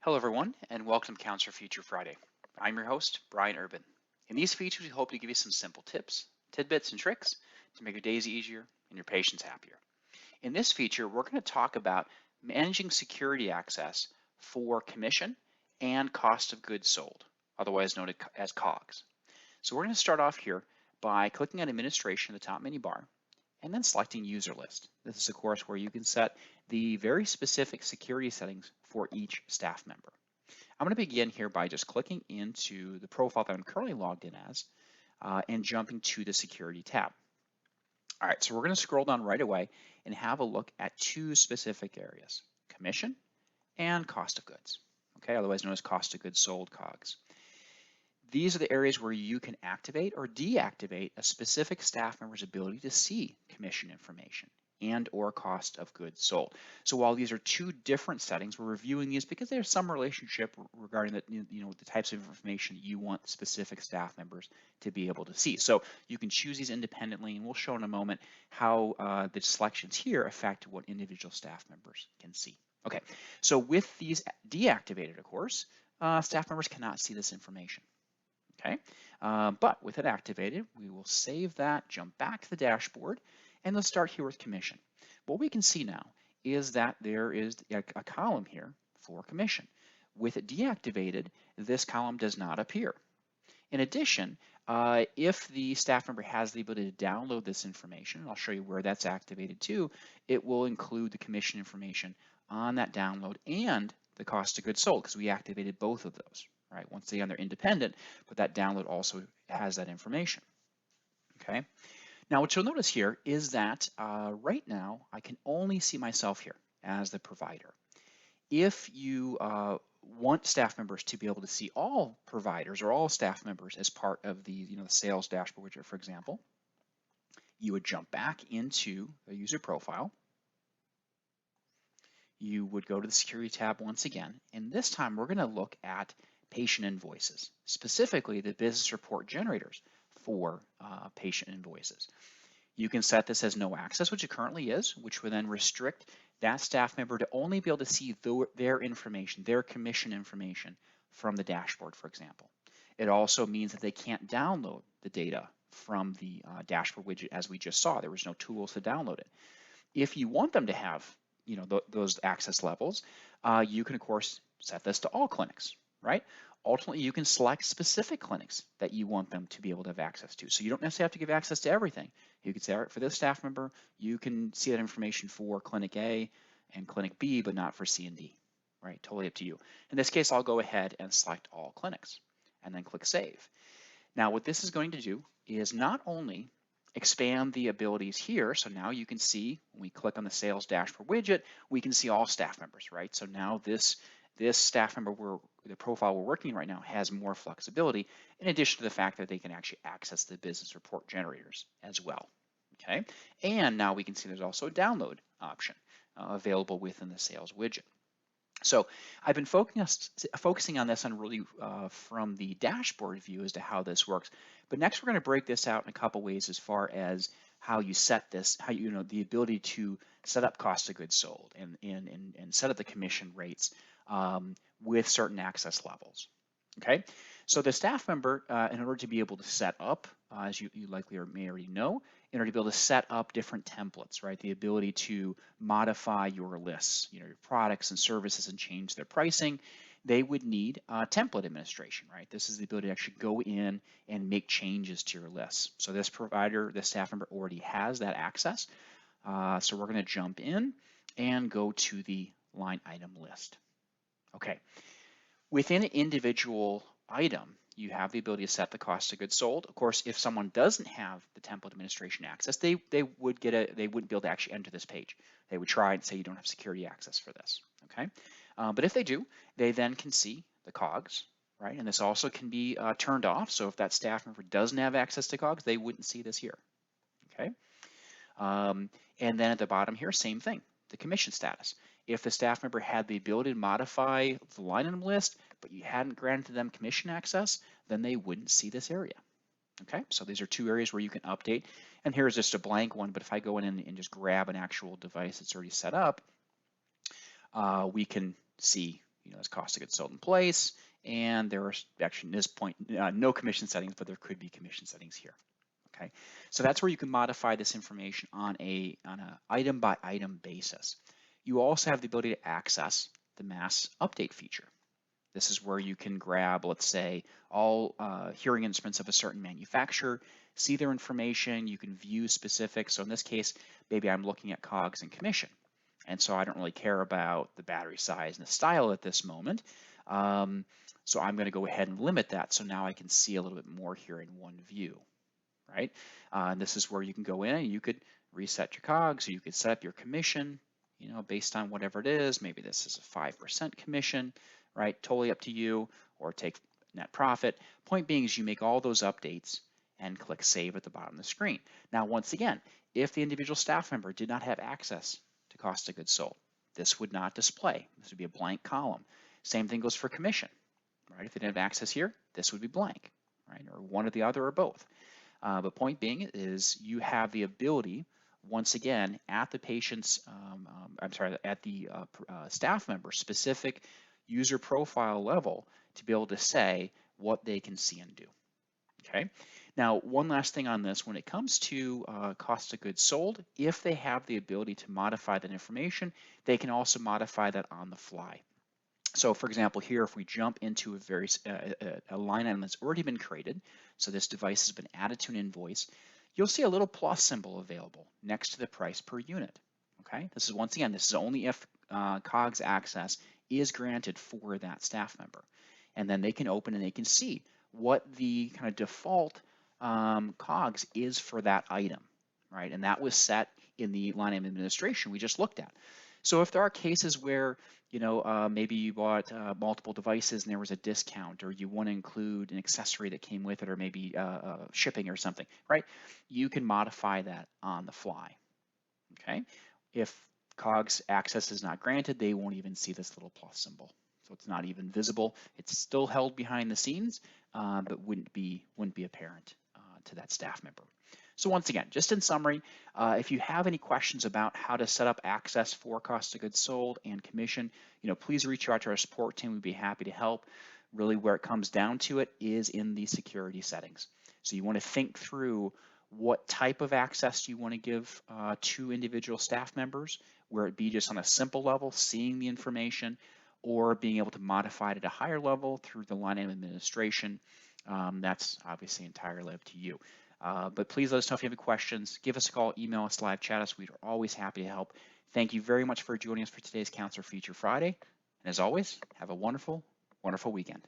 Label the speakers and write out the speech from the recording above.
Speaker 1: Hello everyone, and welcome to Counselor Future Friday. I'm your host, Brian Urban. In these features, we hope to give you some simple tips, tidbits, and tricks to make your days easier and your patients happier. In this feature, we're going to talk about managing security access for commission and cost of goods sold, otherwise known as COGS. So we're going to start off here by clicking on Administration in the top menu bar and then selecting User List. This is, of course, where you can set the very specific security settings for each staff member. I'm going to begin here by just clicking into the profile that I'm currently logged in as and jumping to the Security tab. All right, so we're going to scroll down right away and have a look at two specific areas, commission and cost of goods, okay, otherwise known as cost of goods sold, COGS. These are the areas where you can activate or deactivate a specific staff member's ability to see commission information and or cost of goods sold. So while these are two different settings, we're reviewing these because there's some relationship regarding the types of information you want specific staff members to be able to see. So you can choose these independently, and we'll show in a moment how the selections here affect what individual staff members can see. Okay, so with these deactivated, of course, staff members cannot see this information. Okay, but with it activated, we will save that, jump back to the dashboard, and let's start here with commission. What we can see now is that there is a column here for commission. With it deactivated, this column does not appear. In addition, if the staff member has the ability to download this information, and I'll show you where that's activated too, it will include the commission information on that download and the cost of goods sold, because we activated both of those. Right? Once again, they're independent, but that download also has that information. Okay. Now, what you'll notice here is that right now I can only see myself here as the provider. If you want staff members to be able to see all providers or all staff members as part of the sales dashboard widget, for example, you would jump back into the user profile. You would go to the security tab once again, and this time we're going to look at patient invoices, specifically the business report generators for patient invoices. You can set this as no access, which it currently is, which would then restrict that staff member to only be able to see their information, their commission information from the dashboard, for example. It also means that they can't download the data from the dashboard widget as we just saw. There was no tools to download it. If you want them to have those access levels, you can, of course, set this to all clinics. Right? Ultimately, you can select specific clinics that you want them to be able to have access to. So you don't necessarily have to give access to everything. You can say, all right, for this staff member, you can see that information for Clinic A and Clinic B, but not for C and D. Right? Totally up to you. In this case, I'll go ahead and select all clinics and then click Save. Now, what this is going to do is not only expand the abilities here. So now you can see when we click on the sales dashboard widget, we can see all staff members, right? So now this staff member, the profile we're working right now, has more flexibility, in addition to the fact that they can actually access the business report generators as well. Okay, and now we can see there's also a download option available within the sales widget. So I've been focusing on this really from the dashboard view as to how this works. But next we're going to break this out in a couple ways as far as how you set this, how the ability to set up cost of goods sold and set up the commission rates with certain access levels. Okay, so the staff member, in order to be able to set up, as you likely or may already know, in order to be able to set up different templates, right? The ability to modify your lists, your products and services and change their pricing, they would need template administration, right? This is the ability to actually go in and make changes to your lists. So this provider, this staff member already has that access. So we're going to jump in and go to the line item list. Okay. Within an individual item, you have the ability to set the cost of goods sold. Of course, if someone doesn't have the template administration access, they wouldn't be able to actually enter this page. They would try and say you don't have security access for this. Okay, but if they do, they then can see the COGS, right? And this also can be turned off. So if that staff member doesn't have access to COGS, they wouldn't see this here. Okay, and then at the bottom here, same thing, the commission status. If the staff member had the ability to modify the line item list, but you hadn't granted them commission access, then they wouldn't see this area. Okay, so these are two areas where you can update. And here's just a blank one, but if I go in and just grab an actual device that's already set up, we can see has cost of goods sold in place, and there are actually at this point no commission settings, but there could be commission settings here. Okay, so that's where you can modify this information on a item by item basis. You also have the ability to access the mass update feature. This is where you can grab, let's say, all hearing instruments of a certain manufacturer, see their information, you can view specifics. So in this case, maybe I'm looking at COGS and commission. And so I don't really care about the battery size and the style at this moment. So I'm going to go ahead and limit that. So now I can see a little bit more here in one view, right? And this is where you can go in and you could reset your COGS, or you could set up your commission, based on whatever it is. Maybe this is a 5% commission, right? Totally up to you, or take net profit. Point being is you make all those updates and click save at the bottom of the screen. Now, once again, if the individual staff member did not have access to cost of goods sold, this would not display. This would be a blank column. Same thing goes for commission, right? If they didn't have access here, this would be blank, right? Or one or the other or both. But point being is you have the ability, once again, at the patient's, at the staff member specific user profile level to be able to say what they can see and do. Okay. Now, one last thing on this, when it comes to cost of goods sold, if they have the ability to modify that information, they can also modify that on the fly. So for example, here, if we jump into a line item that's already been created, so this device has been added to an invoice, you'll see a little plus symbol available next to the price per unit. Okay, this is, once again, this is only if COGS access is granted for that staff member. And then they can open and they can see what the kind of default COGS is for that item, right? And that was set in the line item administration we just looked at. So if there are cases where, maybe you bought multiple devices and there was a discount, or you want to include an accessory that came with it, or maybe shipping or something, right? You can modify that on the fly, okay? If COGS access is not granted, they won't even see this little plus symbol. So it's not even visible. It's still held behind the scenes, but wouldn't be apparent to that staff member. So once again, just in summary, if you have any questions about how to set up access for cost of goods sold and commission, please reach out to our support team. We'd be happy to help. Really, where it comes down to it is in the security settings. So you want to think through what type of access you want to give to individual staff members, where it be just on a simple level, seeing the information, or being able to modify it at a higher level through the line item administration. That's obviously entirely up to you. But please let us know if you have any questions. Give us a call, email us, live chat us. We're always happy to help. Thank you very much for joining us for today's Counselor Feature Friday. And as always, have a wonderful, wonderful weekend.